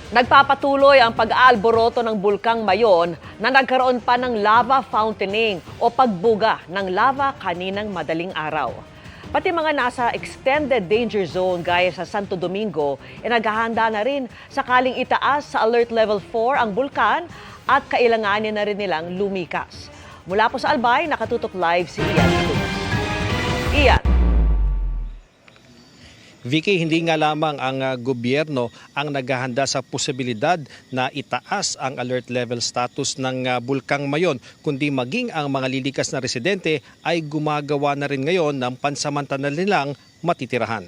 Nagpapatuloy ang pag-aalboroto ng Bulkang Mayon na nagkaroon pa ng lava fountaining o pagbuga ng lava kaninang madaling araw. Pati mga nasa extended danger zone gaya sa Santo Domingo ay naghahanda na rin sakaling itaas sa alert level 4 ang bulkan at kailanganin na rin nilang lumikas. Mula po sa Albay, nakatutok live si Ian Cruz. Ian. Vicky, hindi nga lamang ang gobyerno ang naghahanda sa posibilidad na itaas ang alert level status ng Bulkang Mayon, kundi maging ang mga lilikas na residente ay gumagawa na rin ngayon ng pansamantala nilang matitirahan.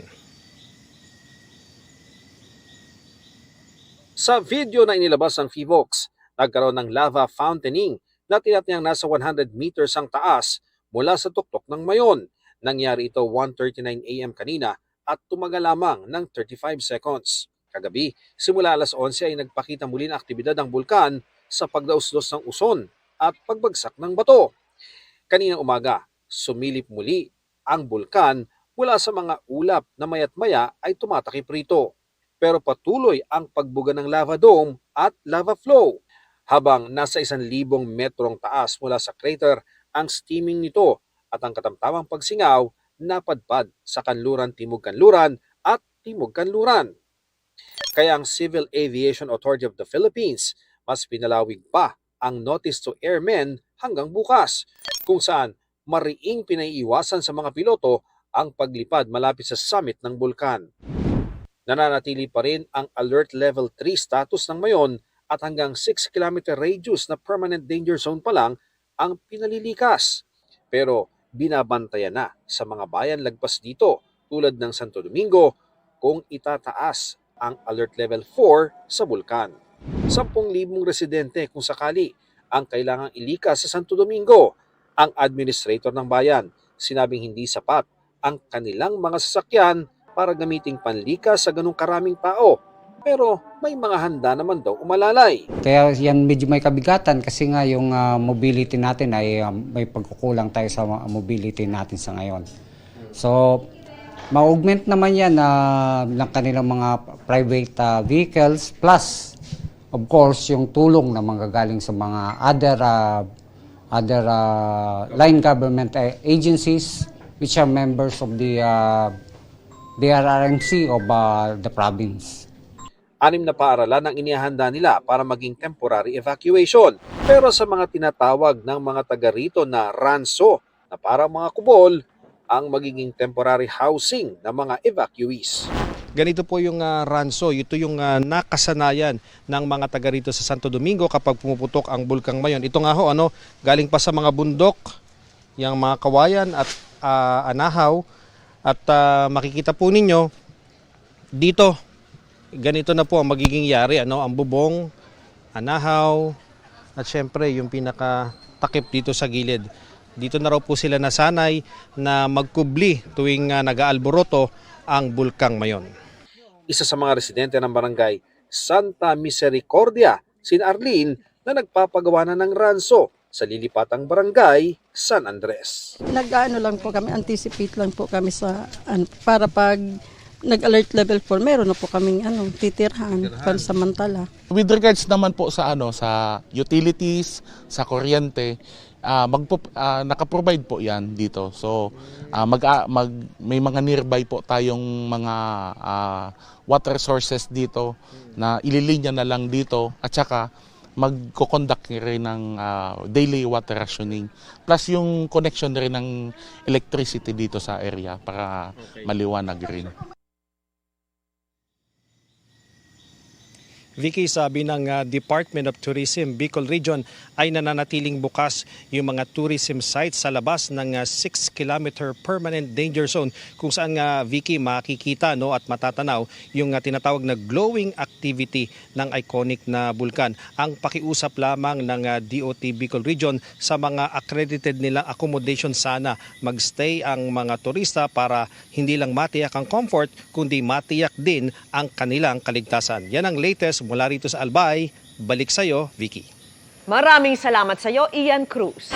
Sa video na inilabas ng PHIVOLCS, nagkaroon ng lava fountaining na tinatayang nasa 100 meters ang taas mula sa tuktok ng Mayon. Nangyari ito 1:39 AM kanina at tumagal lamang ng 35 seconds. Kagabi, simula alas 11 ay nagpakita muli ng aktibidad ng bulkan sa pagdauslos ng uson at pagbagsak ng bato. Kaninang umaga, sumilip muli ang bulkan mula sa mga ulap na maya't maya ay tumatakip rito. Pero patuloy ang pagbuga ng lava dome at lava flow. Habang nasa 1,000 metrong taas mula sa crater ang steaming nito at ang katamtamang pagsingaw napadpad sa Kanluran Timog Kanluran at Timog Kanluran. Kaya ang Civil Aviation Authority of the Philippines mas pinalawig pa ang notice to airmen hanggang bukas, kung saan mariing pinaiiwasan sa mga piloto ang paglipad malapit sa summit ng bulkan. Nananatili pa rin ang Alert Level 3 status ng Mayon at hanggang 6 km radius na permanent danger zone pa lang ang pinalilikas. Pero binabantayan na sa mga bayan lagpas dito tulad ng Santo Domingo kung itataas ang Alert Level 4 sa bulkan. 10,000 residente kung sakali ang kailangang ilikas sa Santo Domingo. Ang administrator ng bayan sinabing hindi sapat ang kanilang mga sasakyan para gamiting panlikas sa ganung karaming tao. Pero may mga handa naman daw umalalay. Kaya yan medyo may kabigatan kasi nga yung mobility natin ay may pagkukulang tayo sa mobility natin sa ngayon. So, ma-augment naman yan ng kanilang mga private vehicles plus, of course, yung tulong na manggagaling sa mga other line government agencies which are members of the DRRMC of the province. 6 na paaralan ang inihanda nila para maging temporary evacuation. Pero sa mga tinatawag ng mga taga rito na ranso, na parang mga kubol, ang magiging temporary housing ng mga evacuees. Ganito po yung ranso, ito yung nakasanayan ng mga taga rito sa Santo Domingo kapag pumuputok ang Bulkang Mayon. Ito nga ho, galing pa sa mga bundok, yung mga kawayan at anahaw. At makikita po ninyo, dito, ganito na po ang magiging yari, ang bubong, anahaw, at syempre yung pinakatakip dito sa gilid. Dito na raw po sila nasanay na magkubli tuwing nag-aalboroto ang Bulkang Mayon. Isa sa mga residente ng barangay Santa Misericordia, si Arlene, na nagpapagawa na ng ranso sa lilipatang barangay San Andres. Nag-ano lang po kami, anticipate lang po kami sa para pag nag-alert level 4, meron na po kaming titirhan pansamantala. With regards naman po sa sa utilities, sa kuryente, naka-provide po 'yan dito. So may mga nearby po tayong mga water sources dito na ililinya na lang dito at saka magko-conduct rin ng daily water rationing. Plus yung connection rin ng electricity dito sa area para maliwanag rin. Vicky, sabi ng Department of Tourism Bicol Region ay nananatiling bukas yung mga tourism sites sa labas ng 6 km permanent danger zone kung saan nga, Vicky, makikita at matatanaw yung tinatawag na glowing activity ng iconic na bulkan. Ang pakiusap lamang ng DOT Bicol Region sa mga accredited nilang accommodation, sana magstay ang mga turista para hindi lang matiyak ang comfort kundi matiyak din ang kanilang kaligtasan. Yan ang latest mula rito sa Albay. Balik sa'yo, Vicky. Maraming salamat sa iyo, Ian Cruz.